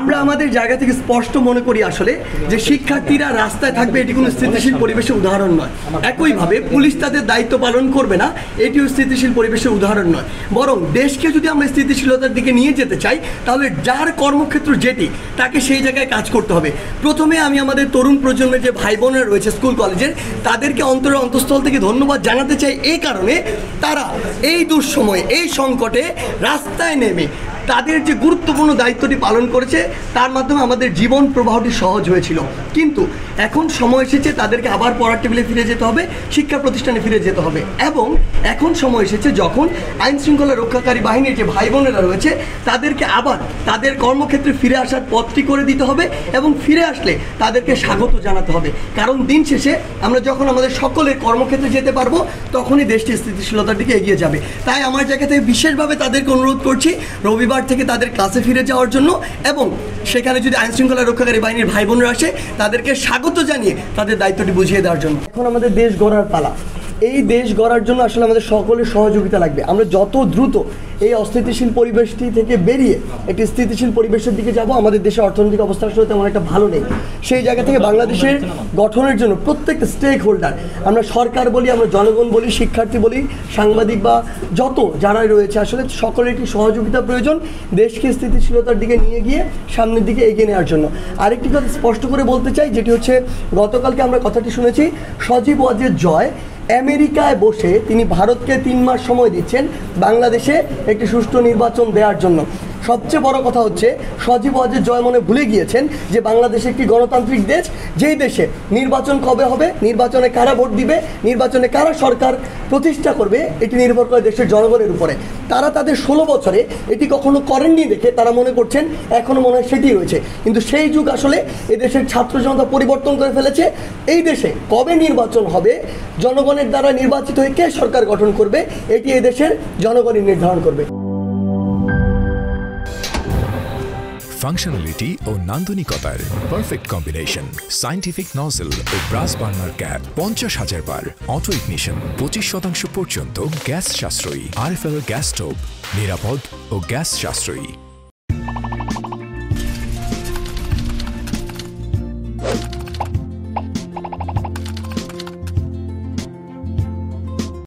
আমরা আমাদের জায়গা থেকে স্পষ্ট মনে করি আসলে যে শিক্ষার্থীরা রাস্তায় থাকবে এটি কোনো স্থিতিশীল পরিবেশের উদাহরণ নয়। একইভাবে পুলিশ তাদের দায়িত্ব পালন করবে না, এটিও স্থিতিশীল পরিবেশের উদাহরণ নয়। বরং দেশকে যদি আমরা স্থিতিশীলতার দিকে নিয়ে যেতে চাই তাহলে যার কর্মক্ষেত্র যেটি তাকে সেই জায়গায় কাজ করতে হবে। প্রথমে আমি আমাদের তরুণ প্রজন্মের যে ভাই বোনেরা রয়েছে স্কুল কলেজের, তাদেরকে অন্তঃস্থল থেকে ধন্যবাদ জানাতে চাই এই কারণে তারা এই দুঃসময়ে এই সংকটে রাস্তায় নেমে তাদের যে গুরুত্বপূর্ণ দায়িত্বটি পালন করেছে, তার মাধ্যমে আমাদের জীবন প্রবাহটি সহজ হয়েছিল। কিন্তু এখন সময় এসেছে তাদেরকে আবার পড়ার টেবিলে ফিরে যেতে হবে, শিক্ষা প্রতিষ্ঠানে ফিরে যেতে হবে, এবং এখন সময় এসেছে যখন আইন শৃঙ্খলা রক্ষাকারী বাহিনীর যে ভাই বোনেরা রয়েছে তাদেরকে আবার তাদের কর্মক্ষেত্রে ফিরে আসার পথটি করে দিতে হবে, এবং ফিরে আসলে তাদেরকে স্বাগত জানাতে হবে। কারণ দিন শেষে আমরা যখন আমাদের সকলের কর্মক্ষেত্রে যেতে পারবো তখনই দেশটি স্থিতিশীলতার দিকে এগিয়ে যাবে। তাই আমার জায়গা থেকে বিশেষভাবে তাদেরকে অনুরোধ করছি রবিবার থেকে তাদের ক্লাসে ফিরে যাওয়ার জন্য, এবং সেখানে যদি আইন শৃঙ্খলা রক্ষাকারী বাহিনীর ভাই বোনরা আসে তাদেরকে স্বাগত জানিয়ে তাদের দায়িত্বটি বুঝিয়ে দেওয়ার জন্য। এখন আমাদের দেশ গড়ার পালা। এই দেশ গড়ার জন্য আসলে আমাদের সকলের সহযোগিতা লাগবে। আমরা যত দ্রুত এই অস্থিতিশীল পরিবেশটি থেকে বেরিয়ে একটি স্থিতিশীল পরিবেশের দিকে যাব, আমাদের দেশের অর্থনৈতিক অবস্থা আসলে তেমন একটা ভালো নেই। সেই জায়গা থেকে বাংলাদেশের গঠনের জন্য প্রত্যেকটা স্টেক হোল্ডার, আমরা সরকার বলি, আমরা জনগণ বলি, শিক্ষার্থী বলি, সাংবাদিক বা যত যারাই রয়েছে, আসলে সকলের একটি সহযোগিতা প্রয়োজন দেশকে স্থিতিশীলতার দিকে নিয়ে গিয়ে সামনের দিকে এগিয়ে নেওয়ার জন্য। আরেকটি কথা স্পষ্ট করে বলতে চাই, যেটি হচ্ছে গতকালকে আমরা কথাটি শুনেছি, সজীব ওয়াজেদ জয় আমেরিকায় বসে তিনি ভারতকে 3 মাস সময় দিচ্ছেন বাংলাদেশে একটি সুষ্ঠু নির্বাচন দেওয়ার জন্য। সবচেয়ে বড় কথা হচ্ছে সজীব ওয়াজেদ জয় মনে ভুলে গিয়েছেন যে বাংলাদেশ একটি গণতান্ত্রিক দেশ, যেই দেশে নির্বাচন কবে হবে, নির্বাচনে কারা ভোট দিবে, নির্বাচনে কারা সরকার প্রতিষ্ঠা করবে, এটি নির্ভর করে দেশের জনগণের উপরে। তারা তাদের 16 বছরে এটি কখনো করেননি দেখে তারা মনে করছেন এখনও মনে হয় সেটি রয়েছে। কিন্তু সেই যুগ আসলে এদেশের ছাত্র জনতা পরিবর্তন করে ফেলেছে। এই দেশে কবে নির্বাচন হবে, জনগণের দ্বারা নির্বাচিত হয়ে কে সরকার গঠন করবে, এটি এদেশের জনগণই নির্ধারণ করবে। ফাংশনালিটি ও নান্দনিকতার পারফেক্ট কম্বিনেশন, সায়েন্টিফিক নজল ও ব্রাস বার্নার ক্যাপ, 50,000 বার অটো ইগনিশন, 25% পর্যন্ত গ্যাস সাশ্রয়ী, RFL গ্যাস স্টোভ, নিরাপদ ও গ্যাস সাশ্রয়ী।